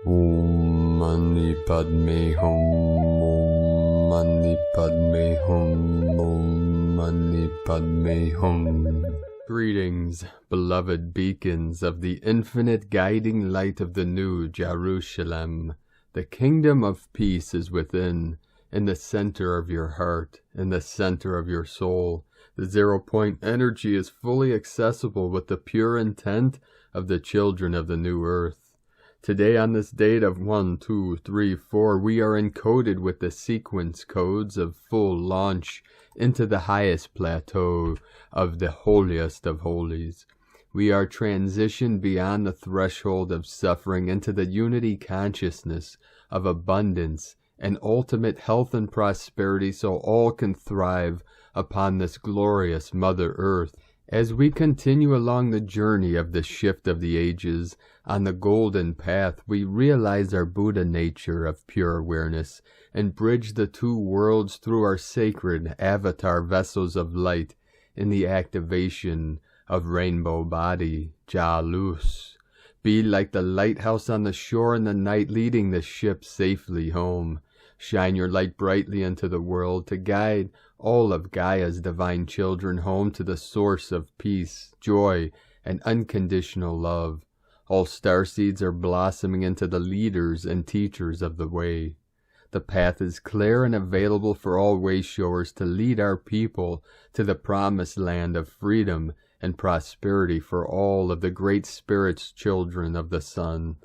Om Mani Padme Hum. Om Mani Padme Hum. Om Mani Padme Hum. Greetings, beloved beacons of the infinite guiding light of the New Jerusalem. The kingdom of peace is within, in the center of your heart, in the center of your soul. The 0 point energy is fully accessible with the pure intent of the children of the new earth. Today on this date of 1, 2, 3, 4, we are encoded with the sequence codes of full launch into the highest plateau of the holiest of holies. We are transitioned beyond the threshold of suffering into the unity consciousness of abundance and ultimate health and prosperity, so all can thrive upon this glorious Mother Earth. As we continue along the journey of the shift of the ages on the golden path, we realize our Buddha nature of pure awareness and bridge the two worlds through our sacred avatar vessels of light in the activation of rainbow body, Jalus. Be like the lighthouse on the shore in the night, leading the ship safely home. Shine your light brightly into the world to guide all of Gaia's divine children home to the source of peace, joy, and unconditional love. All starseeds are blossoming into the leaders and teachers of the way. The path is clear and available for all wayshowers to lead our people to the promised land of freedom and prosperity for all of the Great Spirit's children of the sun.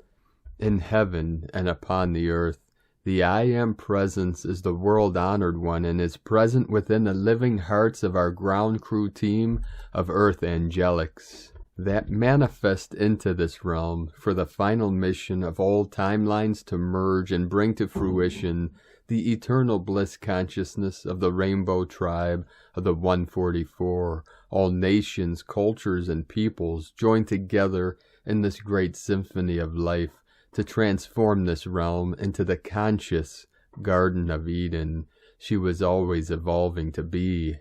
In heaven and upon the earth, the I Am Presence is the world-honored one and is present within the living hearts of our ground crew team of Earth Angelics that manifest into this realm for the final mission of all timelines to merge and bring to fruition the eternal bliss consciousness of the Rainbow Tribe of the 144. All nations, cultures, and peoples join together in this great symphony of life to transform this realm into the conscious Garden of Eden she was always evolving to be.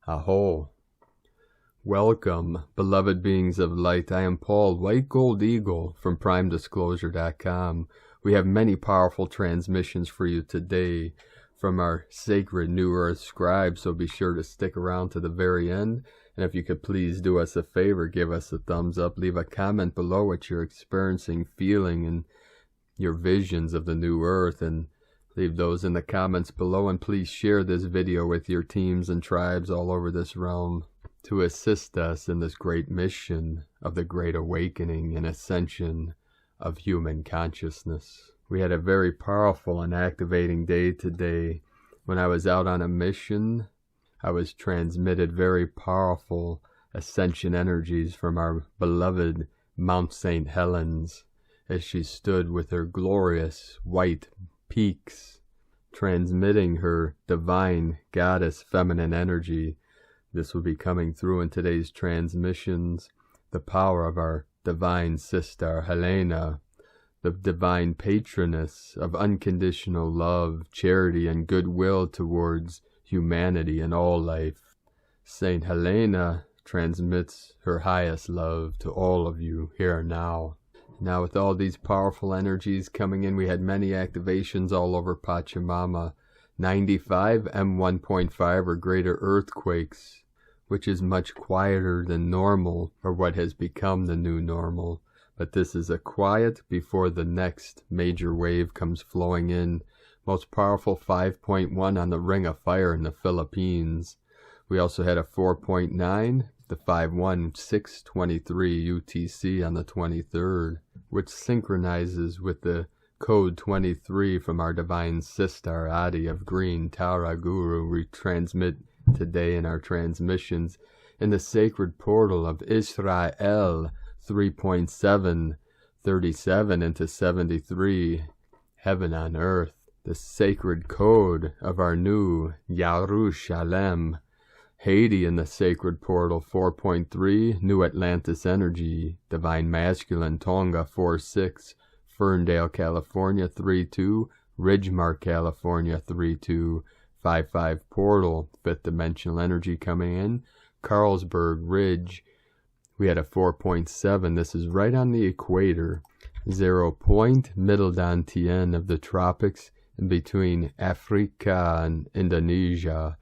Aho. Welcome, beloved beings of light. I am Paul, White Gold Eagle from PrimeDisclosure.com. We have many powerful transmissions for you today from our sacred New Earth scribe, so be sure to stick around to the very end. And if you could please do us a favor, give us a thumbs up, leave a comment below what you're experiencing, feeling, and your visions of the new earth, and leave those in the comments below. And please share this video with your teams and tribes all over this realm to assist us in this great mission of the great awakening and ascension of human consciousness. We had a very powerful and activating day today. When I was out on a mission, I was transmitted very powerful ascension energies from our beloved Mount St. Helens as she stood with her glorious white peaks, transmitting her divine goddess feminine energy. This will be coming through in today's transmissions. The power of our divine sister Helena, the divine patroness of unconditional love, charity, and goodwill towards humanity and all life. Saint Helena transmits her highest love to all of you here and now. Now, with all these powerful energies coming in, we had many activations all over Pachamama. 95 M1.5 or greater earthquakes, which is much quieter than normal, or what has become the new normal. But this is a quiet before the next major wave comes flowing in. Most powerful 5.1 on the Ring of Fire in the Philippines. We also had a 4.9, the 51623 UTC on the 23rd, which synchronizes with the code 23 from our divine sister Adi of Green Tara Guru. We transmit today in our transmissions in the sacred portal of Israel 3.7, 37 into 73, heaven on earth. The sacred code of our new Yerushalem, Haiti in the sacred portal 4.3, New Atlantis energy, divine masculine Tonga 4.6, Ferndale, California 3.2, Ridgemark, California 3.2, 5.5 portal, fifth dimensional energy coming in, Carlsberg Ridge. We had a 4.7. This is right on the equator. 0 point, middle dantian of the tropics, in between Africa and Indonesia,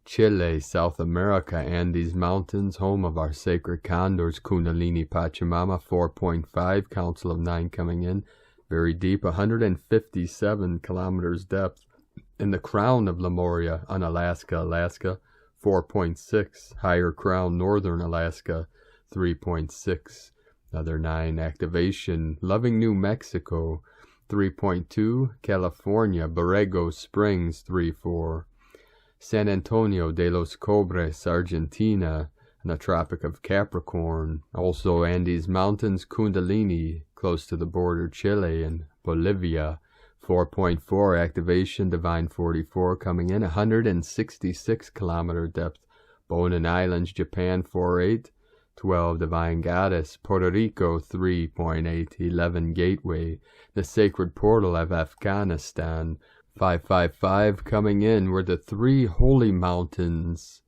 Chile, South America, Andes Mountains, home of our sacred condors, Kundalini Pachamama, 4.5, Council of 9 coming in, very deep, 157 kilometers depth, in the crown of Lemuria, Unalaska, Alaska, 4.6, higher crown, northern Alaska, 3.6, another 9, activation, Loving, New Mexico, 3.2, California, Borrego Springs, 3.4, San Antonio de los Cobres, Argentina, in the Tropic of Capricorn, also Andes Mountains, Kundalini, close to the border, Chile and Bolivia, 4.4, activation, Divine 44, coming in, 166 kilometer depth, Bonin Islands, Japan, 4.8, 12, Divine Goddess, Puerto Rico, 3.8, 11, Gateway, the Sacred Portal of Afghanistan, 555, coming in, where the 3 holy mountains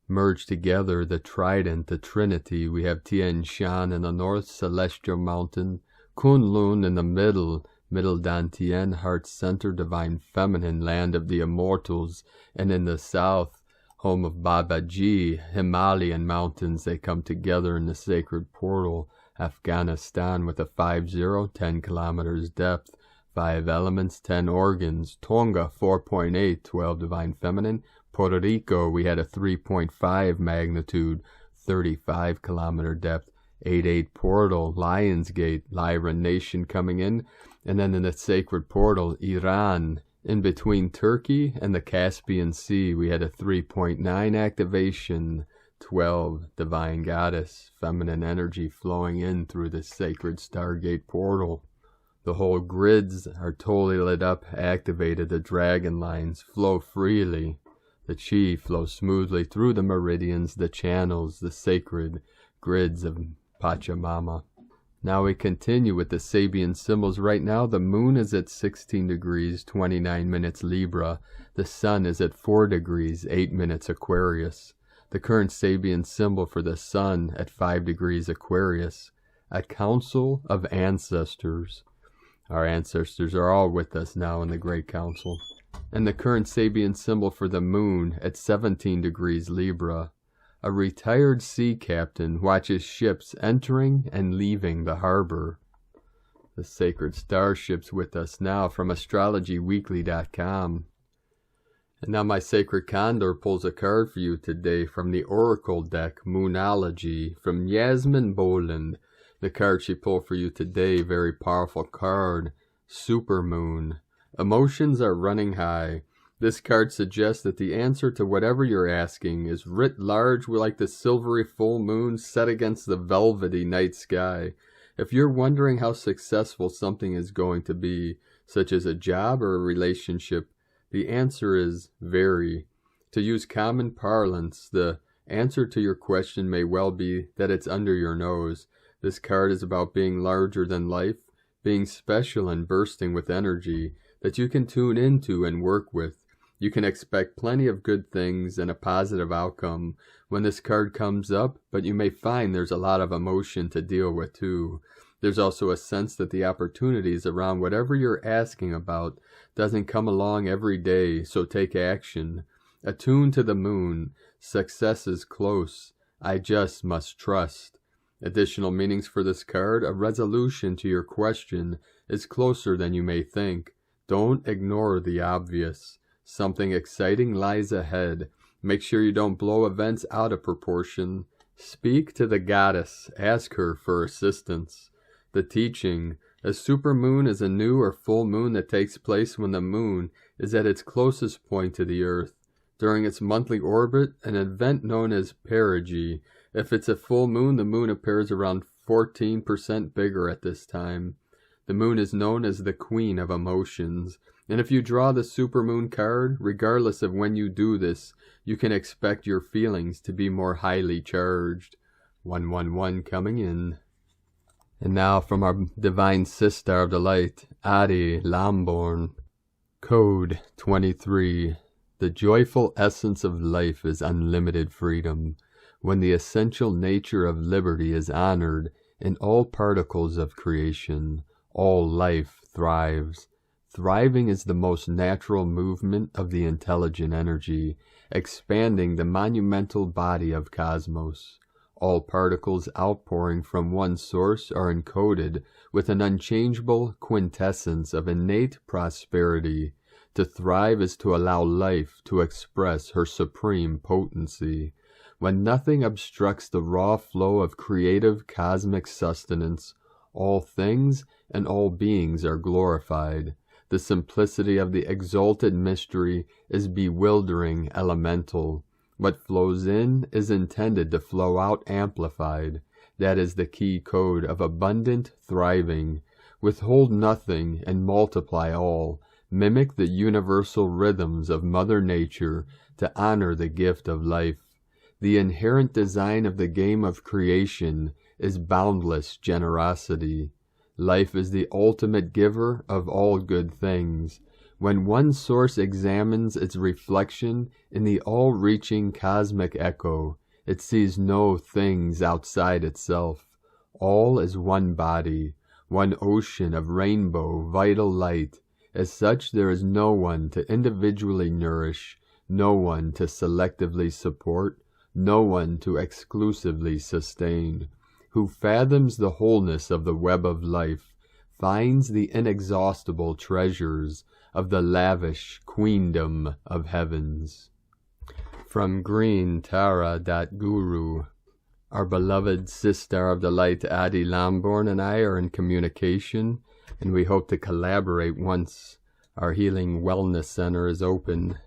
merge together, the Trident, the Trinity. We have Tian Shan in the north, Celestial Mountain, Kunlun in the middle Dantian, Heart Center, Divine Feminine, Land of the Immortals, and in the south, home of Babaji, Himalayan mountains. They come together in the Sacred Portal, Afghanistan, with a 5-0, 10 kilometers depth, 5 elements, 10 organs, Tonga, 4.8, 12 Divine Feminine, Puerto Rico, we had a 3.5 magnitude, 35 kilometer depth, 8.8 portal, Lionsgate, Lyra Nation coming in, and then in the Sacred Portal, Iran, in between Turkey and the Caspian Sea, we had a 3.9 activation, 12 Divine Goddess, feminine energy flowing in through the Sacred Stargate Portal. The whole grids are totally lit up, activated, the dragon lines flow freely. The chi flows smoothly through the meridians, the channels, the sacred grids of Pachamama. Now we continue with the Sabian symbols. Right now the moon is at 16 degrees, 29 minutes Libra. The sun is at 4 degrees, 8 minutes Aquarius. The current Sabian symbol for the sun at 5 degrees Aquarius. A council of ancestors. Our ancestors are all with us now in the Great Council. And the current Sabian symbol for the moon at 17 degrees Libra. A retired sea captain watches ships entering and leaving the harbor. The sacred starships with us now from astrologyweekly.com. And now my sacred Condor pulls a card for you today from the Oracle deck, Moonology, from Yasmin Boland. The card she pulled for you today, very powerful card, Supermoon. Emotions are running high. This card suggests that the answer to whatever you're asking is writ large like the silvery full moon set against the velvety night sky. If you're wondering how successful something is going to be, such as a job or a relationship, the answer is very. To use common parlance, the answer to your question may well be that it's under your nose. This card is about being larger than life, being special and bursting with energy that you can tune into and work with. You can expect plenty of good things and a positive outcome when this card comes up, but you may find there's a lot of emotion to deal with too. There's also a sense that the opportunities around whatever you're asking about doesn't come along every day, so take action. Attune to the moon. Success is close. I just must trust. Additional meanings for this card. A resolution to your question is closer than you may think. Don't ignore the obvious. Something exciting lies ahead. Make sure you don't blow events out of proportion. Speak to the goddess. Ask her for assistance. The teaching. A supermoon is a new or full moon that takes place when the moon is at its closest point to the earth. During its monthly orbit, an event known as perigee. If it's a full moon, the moon appears around 14% bigger at this time. The moon is known as the queen of emotions. And if you draw the supermoon card, regardless of when you do this, you can expect your feelings to be more highly charged. 111 coming in. And now from our divine sister of the light, Adi Lamborn. Code 23. The joyful essence of life is unlimited freedom. When the essential nature of liberty is honored in all particles of creation, All life thrives. Thriving is the most natural movement of the intelligent energy, expanding the monumental body of cosmos. All particles outpouring from one source are encoded with an unchangeable quintessence of innate prosperity. To thrive is to allow life to express her supreme potency. When nothing obstructs the raw flow of creative cosmic sustenance, all things and all beings are glorified. The simplicity of the exalted mystery is bewildering elemental. What flows in is intended to flow out amplified. That is the key code of abundant thriving. Withhold nothing and multiply all. Mimic the universal rhythms of Mother Nature to honor the gift of life. The inherent design of the game of creation is boundless generosity. Life is the ultimate giver of all good things. When one source examines its reflection in the all-reaching cosmic echo, it sees no things outside itself. All is one body, one ocean of rainbow vital light. As such, there is no one to individually nourish, no one to selectively support, no one to exclusively sustain. Who fathoms the wholeness of the web of life finds the inexhaustible treasures of the lavish queendom of heavens. From greentara.guru, our beloved Sister of the Light Adi Lamborn and I are in communication, and we hope to collaborate once our Healing Wellness Center is open.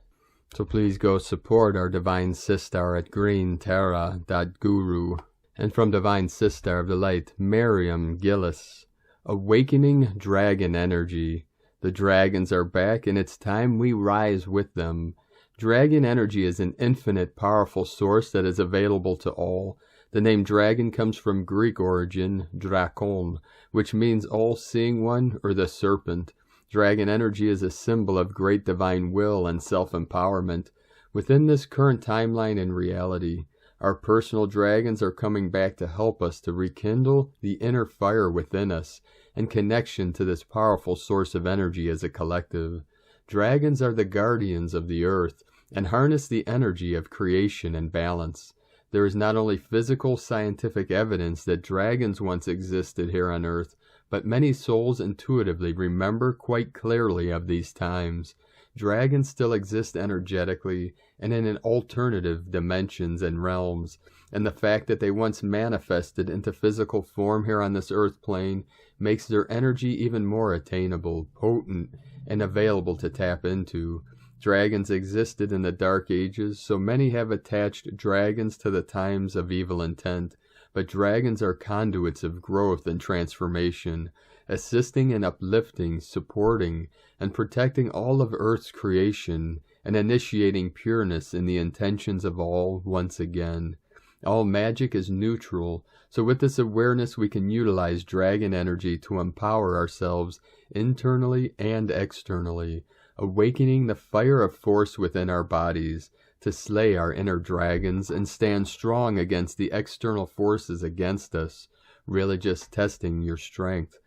So please go support our Divine Sister at greentara.guru. And from Divine Sister of the Light, Miriam Gillis, awakening dragon energy. The dragons are back, and it's time we rise with them. Dragon energy is an infinite, powerful source that is available to all. The name dragon comes from Greek origin, drakon, which means all-seeing one or the serpent. Dragon energy is a symbol of great divine will and self-empowerment. Within this current timeline and reality, our personal dragons are coming back to help us to rekindle the inner fire within us and connection to this powerful source of energy as a collective. Dragons are the guardians of the earth and harness the energy of creation and balance. There is not only physical scientific evidence that dragons once existed here on earth, but many souls intuitively remember quite clearly of these times. Dragons still exist energetically and in an alternative dimensions and realms, and the fact that they once manifested into physical form here on this earth plane makes their energy even more attainable, potent, and available to tap into. Dragons existed in the Dark Ages, so many have attached dragons to the times of evil intent, but dragons are conduits of growth and transformation, assisting and uplifting, supporting, and protecting all of Earth's creation, and initiating pureness in the intentions of all once again. All magic is neutral, so with this awareness we can utilize dragon energy to empower ourselves internally and externally, awakening the fire of force within our bodies, to slay our inner dragons and stand strong against the external forces against us, really just testing your strength.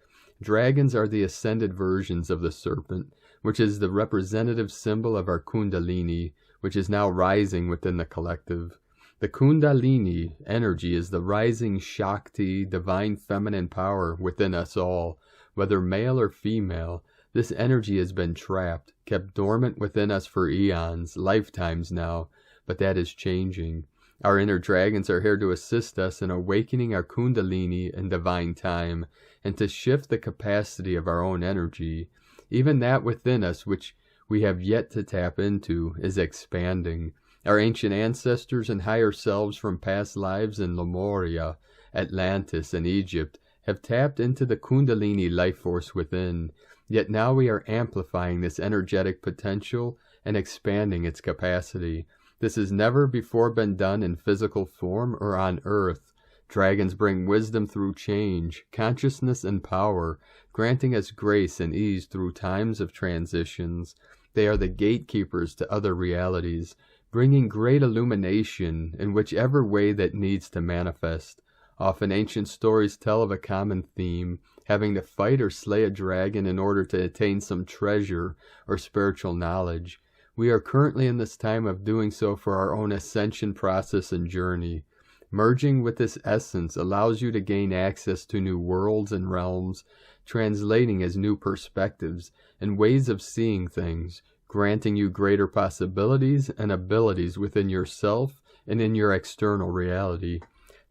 Dragons are the ascended versions of the serpent, which is the representative symbol of our Kundalini, which is now rising within the collective. The Kundalini energy is the rising Shakti, divine feminine power within us all. Whether male or female, this energy has been trapped, kept dormant within us for eons, lifetimes now, but that is changing. Our inner dragons are here to assist us in awakening our Kundalini in divine time, and to shift the capacity of our own energy. Even that within us which we have yet to tap into is expanding. Our ancient ancestors and higher selves from past lives in Lemuria, Atlantis, and Egypt have tapped into the Kundalini life force within, yet now we are amplifying this energetic potential and expanding its capacity. This has never before been done in physical form or on earth. Dragons bring wisdom through change, consciousness and power, granting us grace and ease through times of transitions. They are the gatekeepers to other realities, bringing great illumination in whichever way that needs to manifest. Often ancient stories tell of a common theme, having to fight or slay a dragon in order to attain some treasure or spiritual knowledge. We are currently in this time of doing so for our own ascension process and journey. Merging with this essence allows you to gain access to new worlds and realms, translating as new perspectives and ways of seeing things, granting you greater possibilities and abilities within yourself and in your external reality.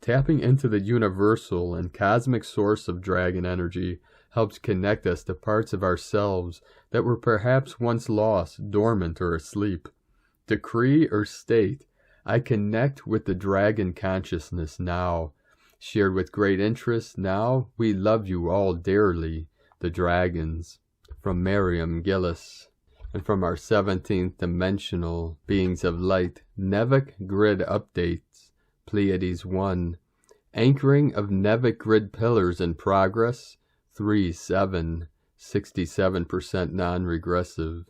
Tapping into the universal and cosmic source of dragon energy helps connect us to parts of ourselves that were perhaps once lost, dormant, or asleep. Decree or state, I connect with the dragon consciousness now. Shared with great interest now, we love you all dearly, the dragons. From Miriam Gillis. And from our 17th dimensional beings of light, Nevic grid updates, Pleiades 1. Anchoring of Nevic grid pillars in progress, 3-7, 67% non-regressive.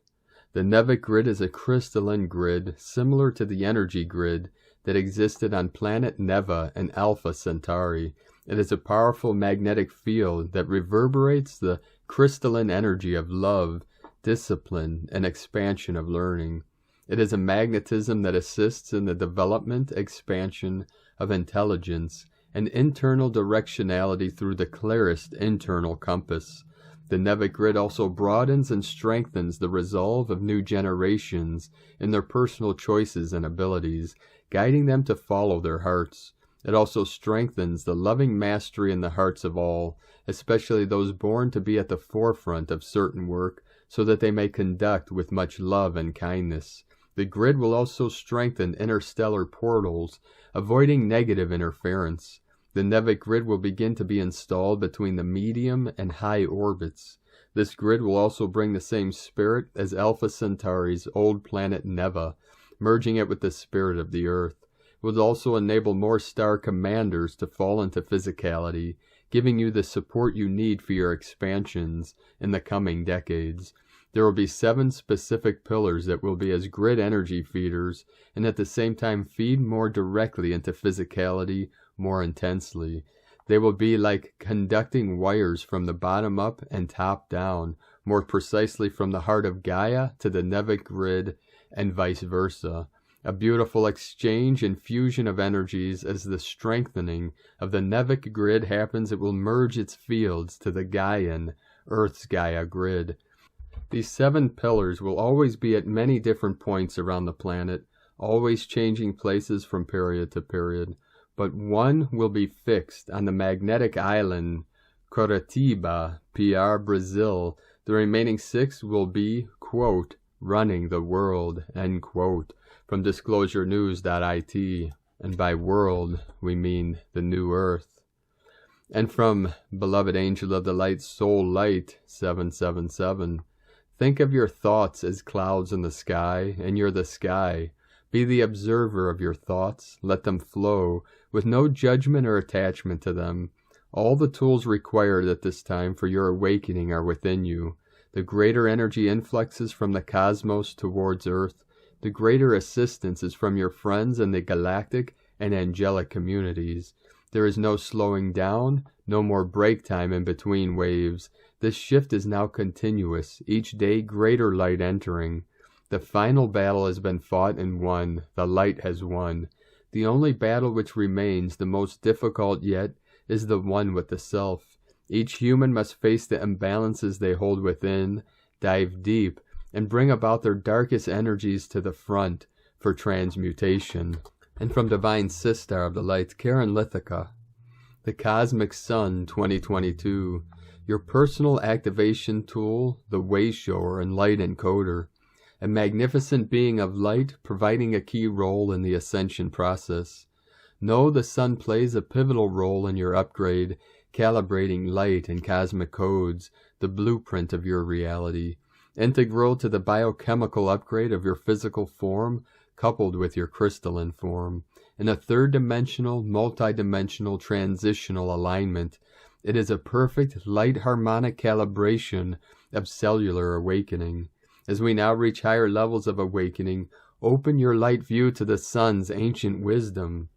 The Nevic grid is a crystalline grid similar to the energy grid that existed on planet Neva and Alpha Centauri. It is a powerful magnetic field that reverberates the crystalline energy of love, discipline, and expansion of learning. It is a magnetism that assists in the development, expansion of intelligence, and internal directionality through the clearest internal compass. The Nevic grid also broadens and strengthens the resolve of new generations in their personal choices and abilities, guiding them to follow their hearts. It also strengthens the loving mastery in the hearts of all, especially those born to be at the forefront of certain work, so that they may conduct with much love and kindness. The grid will also strengthen interstellar portals, avoiding negative interference. The Nevic grid will begin to be installed between the medium and high orbits. This grid will also bring the same spirit as Alpha Centauri's old planet Neva, merging it with the spirit of the Earth. It will also enable more star commanders to fall into physicality, giving you the support you need for your expansions in the coming decades. There will be 7 specific pillars that will be as grid energy feeders, and at the same time feed more directly into physicality more intensely. They will be like conducting wires from the bottom up and top down, more precisely from the heart of Gaia to the Nevic grid and vice versa. A beautiful exchange and fusion of energies. As the strengthening of the Nevic grid happens, it will merge its fields to the Gaian, Earth's Gaia grid. These 7 pillars will always be at many different points around the planet, always changing places from period to period. But one will be fixed on the magnetic island Curitiba, PR, Brazil. The remaining 6 will be, quote, running the world, end quote, from disclosurenews.it. And by world, we mean the new earth. And from Beloved Angel of the Light, Soul Light, 777. Think of your thoughts as clouds in the sky, and you're the sky. Be the observer of your thoughts. Let them flow, with no judgment or attachment to them. All the tools required at this time for your awakening are within you. The greater energy influxes from the cosmos towards Earth. The greater assistance is from your friends in the galactic and angelic communities. There is no slowing down, no more break time in between waves. This shift is now continuous, each day greater light entering. The final battle has been fought and won. The light has won. The only battle which remains, the most difficult yet, is the one with the self. Each human must face the imbalances they hold within, dive deep, and bring about their darkest energies to the front for transmutation. And from Divine Sister of the Light, Karen Lithica, the Cosmic Sun 2022, your personal activation tool, the Wayshower and Light Encoder. A magnificent being of light providing a key role in the ascension process. Know the sun plays a pivotal role in your upgrade, calibrating light and cosmic codes, the blueprint of your reality. Integral to the biochemical upgrade of your physical form, coupled with your crystalline form. In a third-dimensional, multidimensional transitional alignment, it is a perfect light harmonic calibration of cellular awakening. As we now reach higher levels of awakening, open your light view to the sun's ancient wisdom.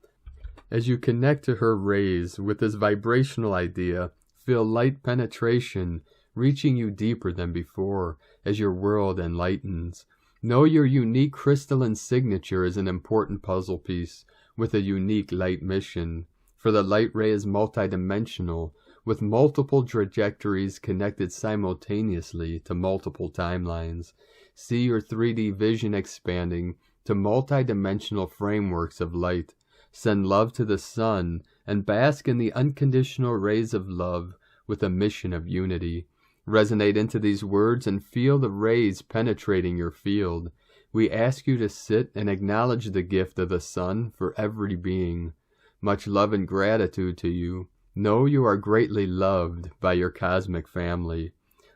As you connect to her rays with this vibrational idea, feel light penetration, reaching you deeper than before as your world enlightens. Know your unique crystalline signature is an important puzzle piece with a unique light mission, for the light ray is multidimensional, with multiple trajectories connected simultaneously to multiple timelines. See your 3D vision expanding to multidimensional frameworks of light. Send love to the sun and bask in the unconditional rays of love with a mission of unity. Resonate into these words and feel the rays penetrating your field. We ask you to sit and acknowledge the gift of the sun for every being. Much love and gratitude to you. Know you are greatly loved by your cosmic family.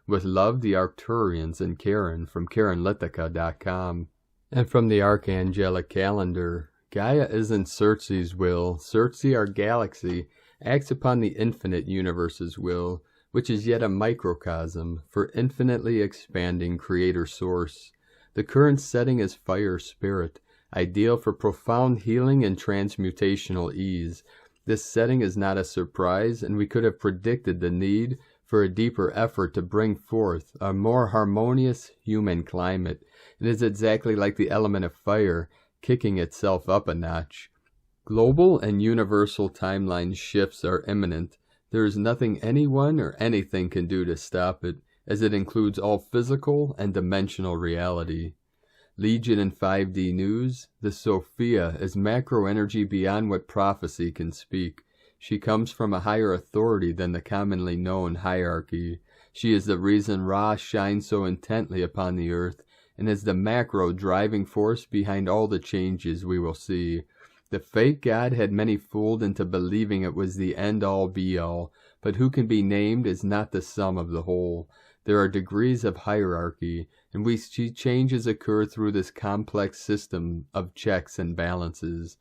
With love, the Arcturians and Karen from KarenLithica.com. And from the Archangelic Calendar, Gaia isn't Xerxes' will. Xerxes, our galaxy, acts upon the infinite universe's will, which is yet a microcosm for infinitely expanding creator source. The current setting is fire spirit, ideal for profound healing and transmutational ease. This setting is not a surprise, and we could have predicted the need for a deeper effort to bring forth a more harmonious human climate. It is exactly like the element of fire kicking itself up a notch. Global and universal timeline shifts are imminent. There is nothing anyone or anything can do to stop it, as it includes all physical and dimensional reality. Legion and 5D News, the Sophia is macro energy beyond what prophecy can speak. She comes from a higher authority than the commonly known hierarchy. She is the reason Ra shines so intently upon the earth, and is the macro driving force behind all the changes we will see. The fake god had many fooled into believing it was the end-all be-all, but who can be named is not the sum of the whole. There are degrees of hierarchy, and we see changes occur through this complex system of checks and balances.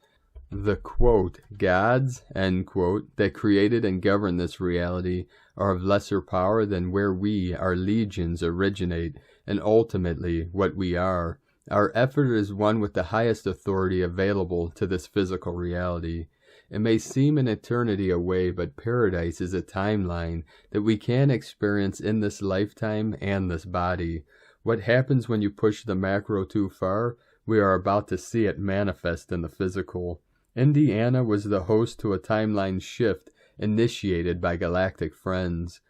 The, quote, gods, end quote, that created and govern this reality are of lesser power than where we, our legions, originate, and ultimately what we are. Our effort is one with the highest authority available to this physical reality. It may seem an eternity away, but paradise is a timeline that we can experience in this lifetime and this body. What happens when you push the macro too far? We are about to see it manifest in the physical. Indiana was the host to a timeline shift initiated by galactic friends.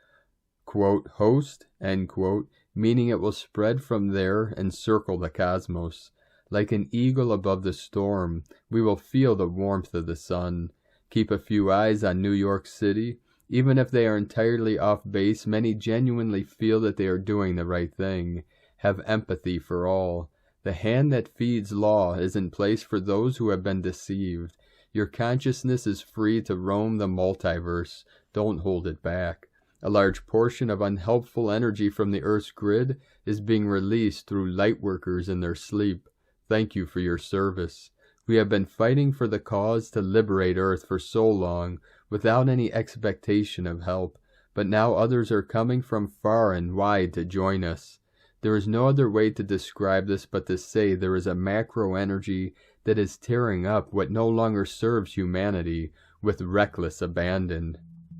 Quote, host, end quote, meaning it will spread from there and circle the cosmos. Like an eagle above the storm, we will feel the warmth of the sun. Keep a few eyes on New York City. Even if they are entirely off base, many genuinely feel that they are doing the right thing. Have empathy for all. The hand that feeds law is in place for those who have been deceived. Your consciousness is free to roam the multiverse. Don't hold it back. A large portion of unhelpful energy from the Earth's grid is being released through lightworkers in their sleep. Thank you for your service. We have been fighting for the cause to liberate Earth for so long without any expectation of help, but now others are coming from far and wide to join us. There is no other way to describe this but to say there is a macro energy that is tearing up what no longer serves humanity with reckless abandon.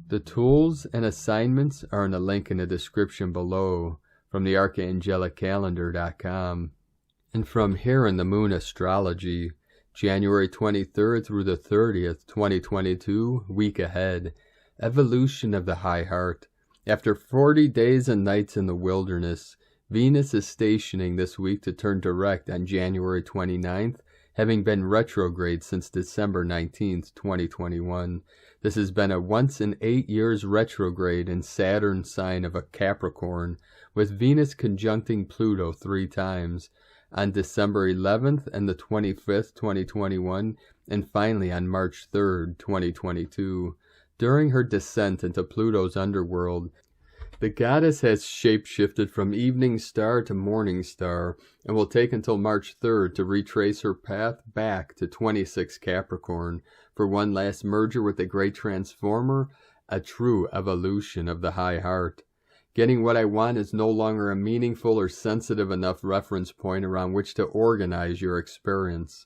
The tools and assignments are in a link in the description below from the ArchangeliCalendar.com. And from Here in the Moon Astrology, January 23rd through the 30th, 2022, week ahead. Evolution of the High Heart. After 40 days and nights in the wilderness, Venus is stationing this week to turn direct on January 29th, having been retrograde since December 19th, 2021. This has been a once in 8 years retrograde in Saturn's sign of a Capricorn, with Venus conjuncting Pluto 3 times, on December 11th and the 25th, 2021, and finally on March 3rd, 2022. During her descent into Pluto's underworld, the goddess has shape-shifted from evening star to morning star and will take until March 3rd to retrace her path back to 26 Capricorn for one last merger with the Great Transformer, a true evolution of the high heart. Getting what I want is no longer a meaningful or sensitive enough reference point around which to organize your experience.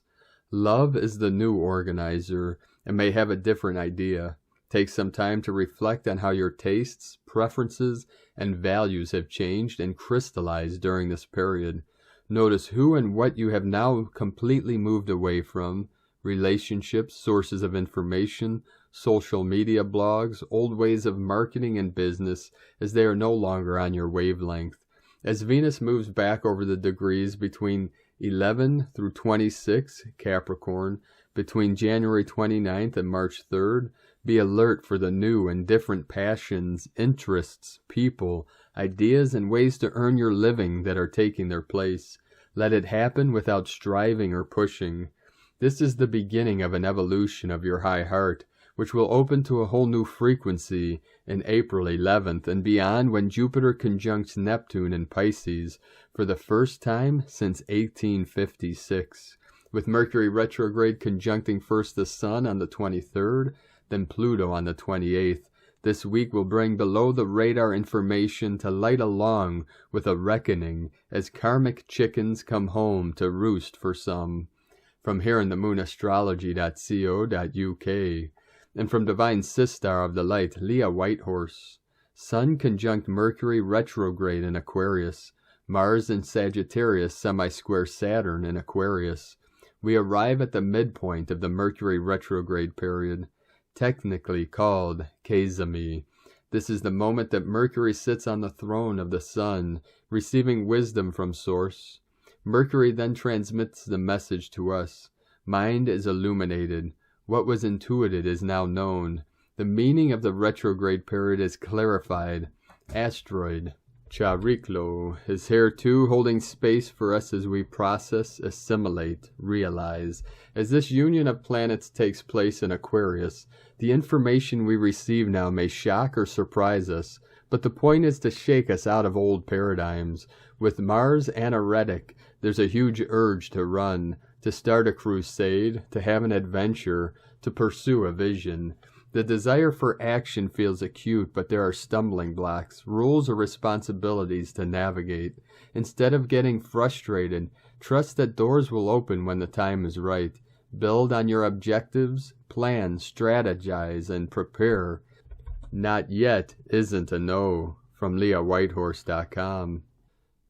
Love is the new organizer and may have a different idea. Take some time to reflect on how your tastes, preferences, and values have changed and crystallized during this period. Notice who and what you have now completely moved away from: relationships, sources of information, social media blogs, old ways of marketing and business, as they are no longer on your wavelength. As Venus moves back over the degrees between 11 through 26, Capricorn, between January 29th and March 3rd, be alert for the new and different passions, interests, people, ideas, and ways to earn your living that are taking their place. Let it happen without striving or pushing. This is the beginning of an evolution of your high heart, which will open to a whole new frequency in April 11th and beyond, when Jupiter conjuncts Neptune in Pisces for the first time since 1856, with Mercury retrograde conjuncting first the Sun on the 23rd, then Pluto on the 28th. This week will bring below the radar information to light along with a reckoning as karmic chickens come home to roost for some. From here in the moonastrology.co.uk. And from Divine Sistar of the Light, Leah Whitehorse. Sun conjunct Mercury retrograde in Aquarius. Mars in Sagittarius semi-square Saturn in Aquarius. We arrive at the midpoint of the Mercury retrograde period, technically called Kezami. This is the moment that Mercury sits on the throne of the Sun, receiving wisdom from Source. Mercury then transmits the message to us. Mind is illuminated. What was intuited is now known. The meaning of the retrograde period is clarified. Asteroid Chariklo is here too, holding space for us as we process, assimilate, realize. As this union of planets takes place in Aquarius, the information we receive now may shock or surprise us, but the point is to shake us out of old paradigms. With Mars anoretic, there's a huge urge to run, to start a crusade, to have an adventure, to pursue a vision. The desire for action feels acute, but there are stumbling blocks, rules or responsibilities to navigate. Instead of getting frustrated, trust that doors will open when the time is right. Build on your objectives, plan, strategize, and prepare. Not yet isn't a no, from LeahWhitehorse.com.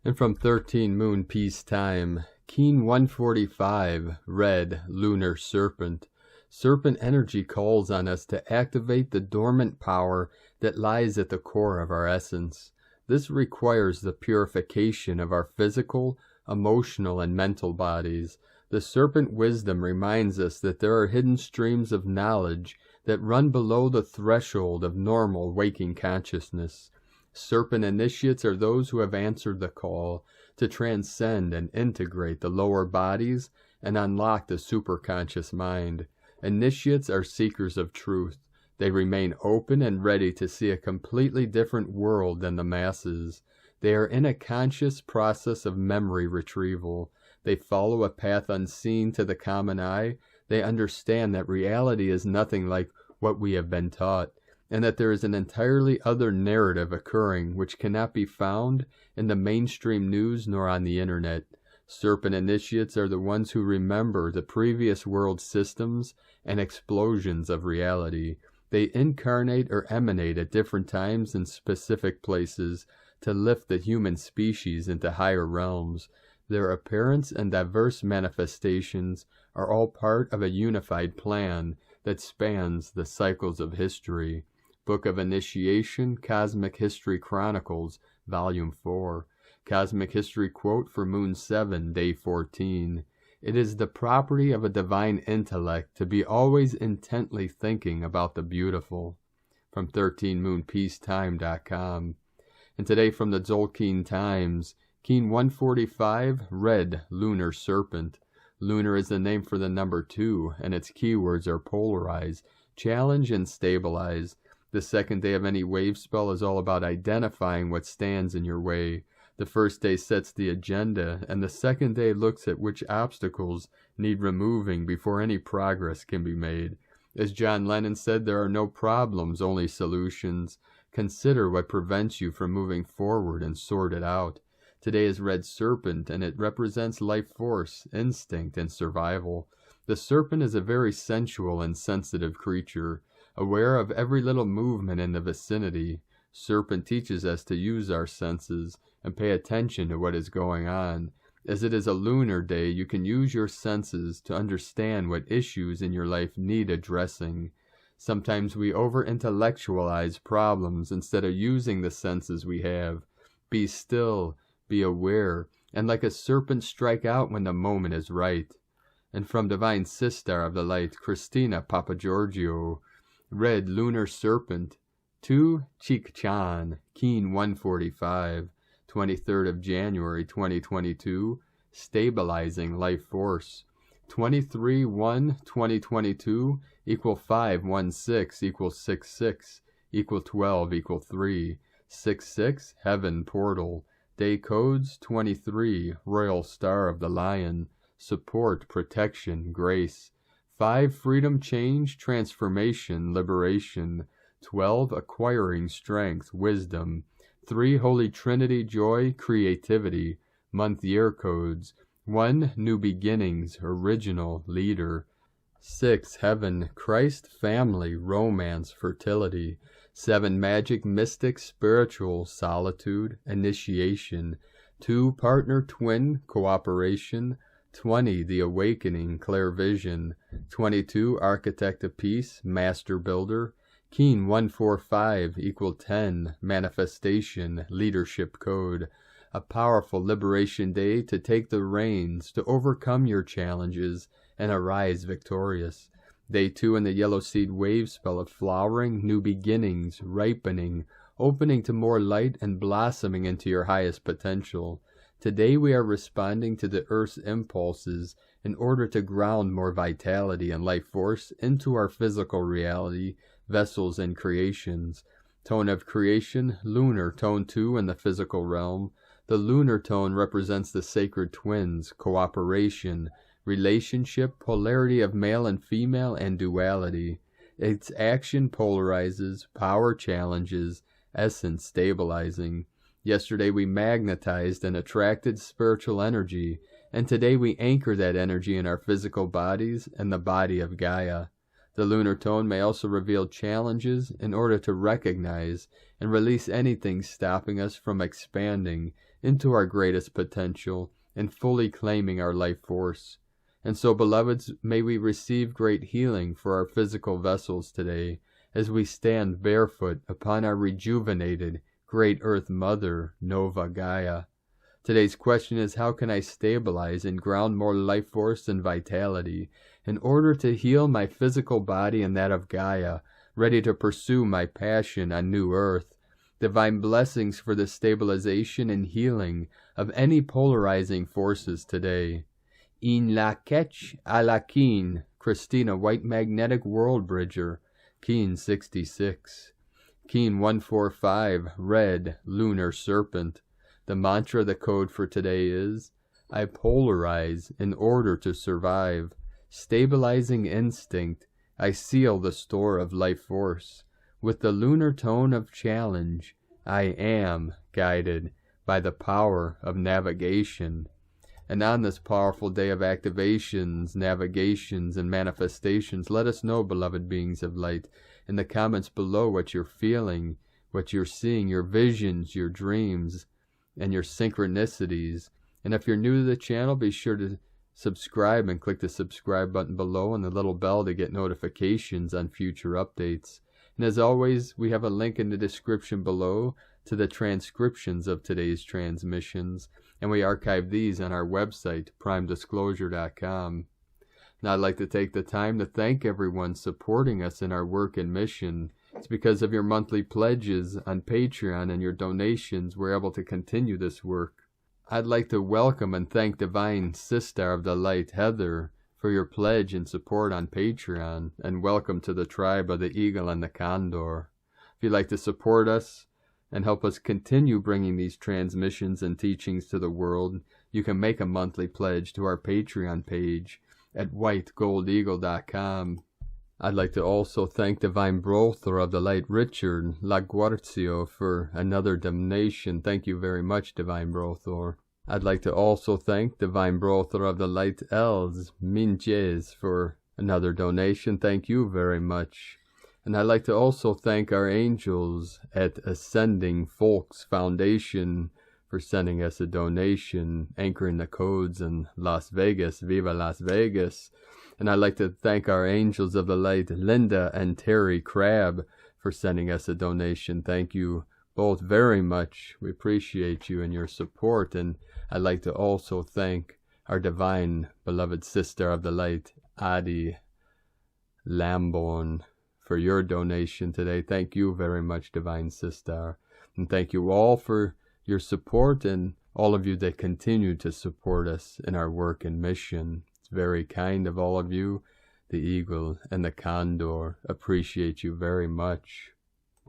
And from 13 Moon Peace Time, Keen 145, Red Lunar Serpent. Serpent energy calls on us to activate the dormant power that lies at the core of our essence. This requires the purification of our physical, emotional, and mental bodies. The serpent wisdom reminds us that there are hidden streams of knowledge that run below the threshold of normal waking consciousness. Serpent initiates are those who have answered the call to transcend and integrate the lower bodies and unlock the superconscious mind. Initiates are seekers of truth. They remain open and ready to see a completely different world than the masses. They are in a conscious process of memory retrieval. They follow a path unseen to the common eye. They understand that reality is nothing like what we have been taught, and that there is an entirely other narrative occurring which cannot be found in the mainstream news nor on the internet. Serpent initiates are the ones who remember the previous world systems and explosions of reality. They incarnate or emanate at different times in specific places to lift the human species into higher realms. Their appearance and diverse manifestations are all part of a unified plan that spans the cycles of history. Book of Initiation, Cosmic History Chronicles, Volume 4. Cosmic History quote for Moon 7, Day 14. It is the property of a divine intellect to be always intently thinking about the beautiful. From 13moonpeacetime.com. And today from the Tzolk'in Times, Keen 145, Red Lunar Serpent. Lunar is the name for the number 2, and its keywords are polarize, challenge, and stabilize. The second day of any wave spell is all about identifying what stands in your way. The first day sets the agenda, and the second day looks at which obstacles need removing before any progress can be made. As John Lennon said, there are no problems, only solutions. Consider what prevents you from moving forward and sort it out. Today is Red Serpent, and it represents life force, instinct, and survival. The serpent is a very sensual and sensitive creature. aware of every little movement in the vicinity. Serpent teaches us to use our senses and pay attention to what is going on. As it is a lunar day, you can use your senses to understand what issues in your life need addressing. Sometimes we over-intellectualize problems instead of using the senses we have. Be still, be aware, and like a serpent strike out when the moment is right. And from Divine Sister of the Light, Christina Papagiorgio, read Lunar Serpent, Tu Chik-chan, Keen 145, 23rd of January 2022, Stabilizing Life Force. 23-1-2022 equal 5-1-6 equal 6-6 equal 12 equal 3. 6-6 Heaven Portal. Day codes 23 Royal Star of the Lion. Support, protection, grace. 5 Freedom, change, transformation, liberation. 12 Acquiring strength, wisdom. 3 Holy Trinity, joy, creativity. Month year codes. 1 New beginnings, original, leader. 6 Heaven, Christ, family, romance, fertility. 7 Magic, mystic, spiritual, solitude, initiation. 2 Partner, twin, cooperation. 20 The awakening, clear vision. 22 Architect of peace, master builder. Keen 145 equal 10 manifestation, leadership code. A powerful liberation day to take the reins, to overcome your challenges, and arise victorious. Day 2 in the Yellow Seed Wave spell of flowering, new beginnings, ripening, opening to more light and blossoming into your highest potential. Today we are responding to the Earth's impulses in order to ground more vitality and life force into our physical reality, vessels and creations. Tone of creation, lunar, tone 2 in the physical realm. The lunar tone represents the sacred twins, cooperation, relationship, polarity of male and female, and duality. Its action polarizes, power challenges, essence stabilizing. Yesterday we magnetized and attracted spiritual energy, and today we anchor that energy in our physical bodies and the body of Gaia. The lunar tone may also reveal challenges in order to recognize and release anything stopping us from expanding into our greatest potential and fully claiming our life force. And so, beloveds, may we receive great healing for our physical vessels today as we stand barefoot upon our rejuvenated Great Earth Mother, Nova Gaia. Today's question is, how can I stabilize and ground more life force and vitality in order to heal my physical body and that of Gaia, ready to pursue my passion on New Earth? Divine blessings for the stabilization and healing of any polarizing forces today. In la ketch a la keen, Christina White Magnetic World Bridger, Keen 66. Keen 145, Red, Lunar Serpent. The mantra, the code for today is, I polarize in order to survive. Stabilizing instinct, I seal the store of life force. With the lunar tone of challenge, I am guided by the power of navigation. And on this powerful day of activations, navigations, and manifestations, let us know, beloved beings of light, in the comments below what you're feeling, what you're seeing, your visions, your dreams, and your synchronicities. And if you're new to the channel, be sure to subscribe and click the subscribe button below and the little bell to get notifications on future updates. And as always, we have a link in the description below to the transcriptions of today's transmissions, and we archive these on our website, primedisclosure.com. Now I'd like to take the time to thank everyone supporting us in our work and mission. It's because of your monthly pledges on Patreon and your donations we're able to continue this work. I'd like to welcome and thank Divine Sister of the Light, Heather, for your pledge and support on Patreon, and welcome to the tribe of the Eagle and the Condor. If you'd like to support us and help us continue bringing these transmissions and teachings to the world, you can make a monthly pledge to our Patreon page at whitegoldeagle.com. I'd like to also thank Divine Brother of the Light, Richard Laguarcio, for another donation. Thank you very much, Divine Brother. I'd like to also thank Divine Brother of the Light, Els Minjes, for another donation. Thank you very much. And I'd like to also thank our angels at Ascending Folks Foundation for sending us a donation, anchoring the codes in Las Vegas. Viva Las Vegas. And I'd like to thank our angels of the light, Linda and Terry Crabb, for sending us a donation. Thank you both very much. We appreciate you and your support. And I'd like to also thank our divine beloved sister of the light, Adi Lamborn, for your donation today. Thank you very much, divine sister. And thank you all for your support, and all of you that continue to support us in our work and mission. It's very kind of all of you. The Eagle and the Condor appreciate you very much.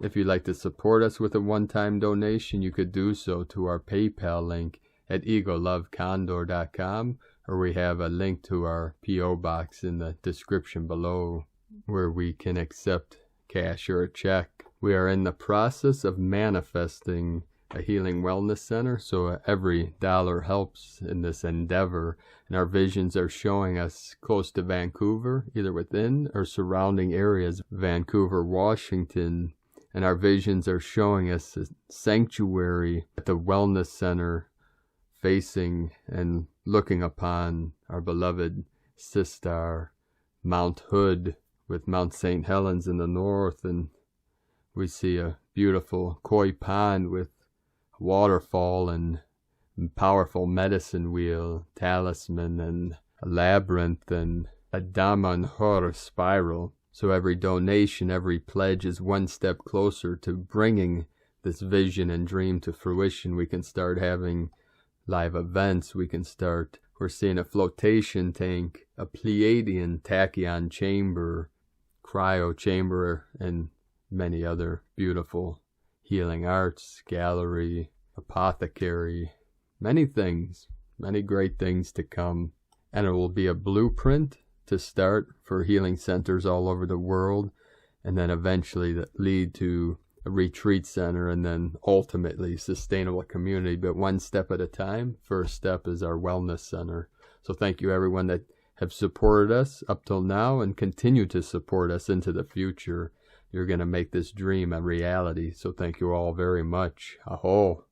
If you'd like to support us with a one-time donation, you could do so to our PayPal link at eaglelovecondor.com, or we have a link to our P.O. box in the description below, where we can accept cash or a check. We are in the process of manifesting a healing wellness center, so every dollar helps in this endeavor. And our visions are showing us close to Vancouver, either within or surrounding areas, Vancouver, Washington. And our visions are showing us a sanctuary at the wellness center, facing and looking upon our beloved sister, Mount Hood, with Mount St. Helens in the north. And we see a beautiful koi pond with waterfall and powerful medicine wheel, talisman, and a labyrinth, and a Damanhur spiral. So every donation, every pledge is one step closer to bringing this vision and dream to fruition. We can start having live events. We're seeing a flotation tank, a Pleiadian tachyon chamber, cryo chamber, and many other beautiful healing arts, gallery, apothecary, many things, many great things to come. And it will be a blueprint to start for healing centers all over the world, and then eventually that lead to a retreat center, and then ultimately sustainable community, but one step at a time. First step is our wellness center. So thank you everyone that have supported us up till now and continue to support us into the future. You're going to make this dream a reality. So thank you all very much. Aho.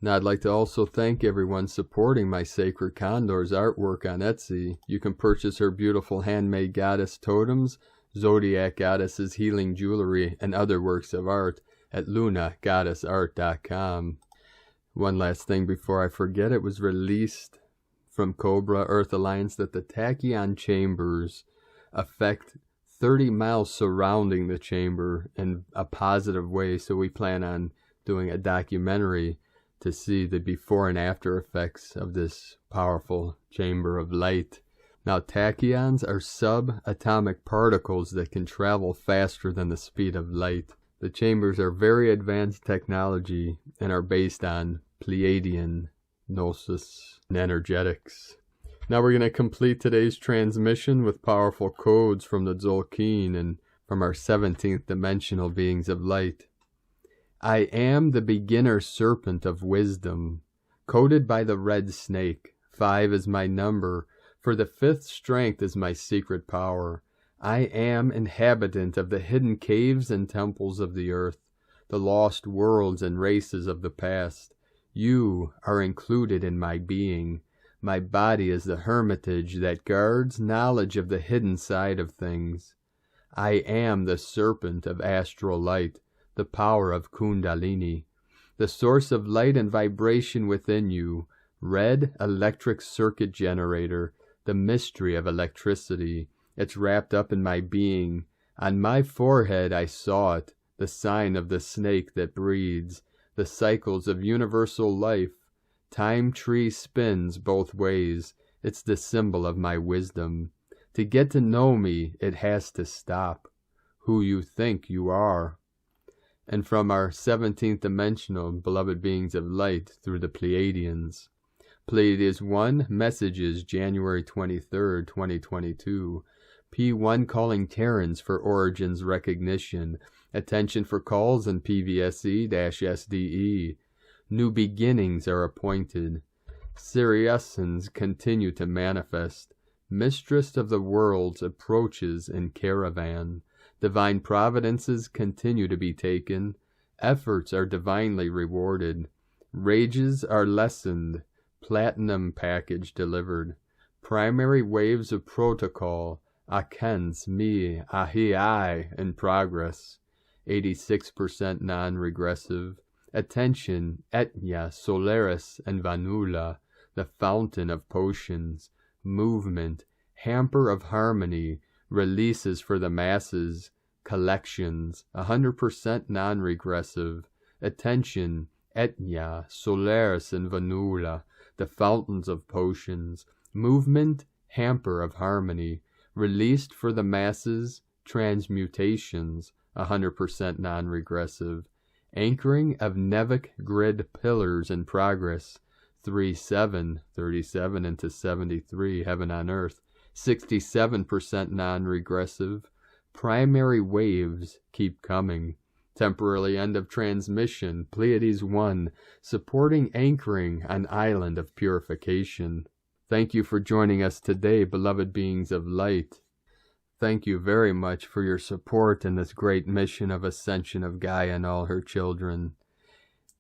Now I'd like to also thank everyone supporting my Sacred Condor's artwork on Etsy. You can purchase her beautiful handmade goddess totems, zodiac goddesses, healing jewelry, and other works of art at lunagoddessart.com. One last thing before I forget, it was released from Cobra Earth Alliance that the tachyon chambers affect 30 miles surrounding the chamber in a positive way. So we plan on doing a documentary to see the before and after effects of this powerful chamber of light. Now, tachyons are subatomic particles that can travel faster than the speed of light. The chambers are very advanced technology and are based on Pleiadian gnosis and energetics. Now we're going to complete today's transmission with powerful codes from the Tzolk'in and from our 17th dimensional beings of light. I am the beginner serpent of wisdom, coded by the red snake. 5 is my number, for the 5th strength is my secret power. I am inhabitant of the hidden caves and temples of the earth, the lost worlds and races of the past. You are included in my being. My body is the hermitage that guards knowledge of the hidden side of things. I am the serpent of astral light, the power of Kundalini, the source of light and vibration within you, red electric circuit generator, the mystery of electricity. It's wrapped up in my being. On my forehead I saw it, the sign of the snake that breeds, the cycles of universal life. Time tree spins both ways. It's the symbol of my wisdom. To get to know me, it has to stop. Who you think you are. And from our 17th dimensional beloved beings of light through the Pleiadians. Pleiades 1, messages January 23rd, 2022. P1 calling Terrans for origins recognition. Attention for calls in PVSE-SDE. New beginnings are appointed. Siriusans continue to manifest. Mistress of the worlds approaches in caravan. Divine providences continue to be taken. Efforts are divinely rewarded. Rages are lessened. Platinum package delivered. Primary waves of protocol, Akens, me, ahi, I, in progress. 86% non-regressive. Attention, Etnia, Solaris, and Vanula, the fountain of potions. Movement, hamper of harmony, releases for the masses. Collections, 100% non-regressive. Attention, Etnia, Solaris, and Vanula, the fountains of potions. Movement, hamper of harmony, released for the masses. Transmutations, 100% non-regressive. Anchoring of Nevic grid pillars in progress. 3-7, 37 into 73, heaven on earth. 67% non-regressive. Primary waves keep coming. Temporary end of transmission, Pleiades 1, supporting anchoring on island of purification. Thank you for joining us today, beloved beings of light. Thank you very much for your support in this great mission of ascension of Gaia and all her children.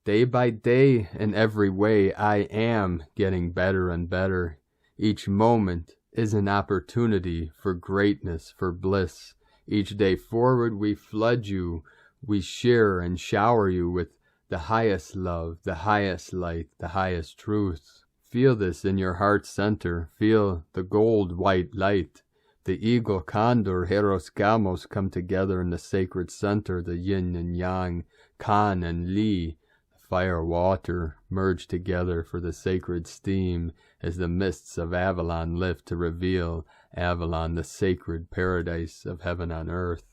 Day by day, in every way, I am getting better and better. Each moment is an opportunity for greatness, for bliss. Each day forward we flood you, we share and shower you with the highest love, the highest light, the highest truth. Feel this in your heart center. Feel the gold white light. The eagle, Condor, Hieros, Gamos come together in the sacred center. The yin and yang, Kan and Li, fire, water, merge together for the sacred steam as the mists of Avalon lift to reveal Avalon, the sacred paradise of heaven on earth.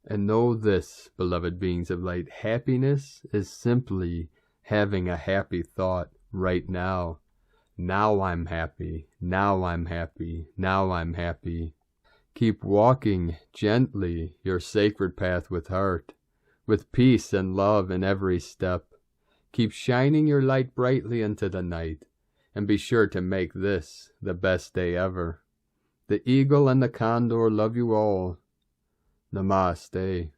And know this, beloved beings of light, happiness is simply having a happy thought right now. Now I'm happy, now I'm happy, now I'm happy. Keep walking gently your sacred path with heart, with peace and love in every step. Keep shining your light brightly into the night, and be sure to make this the best day ever. The eagle and the condor love you all. Namaste.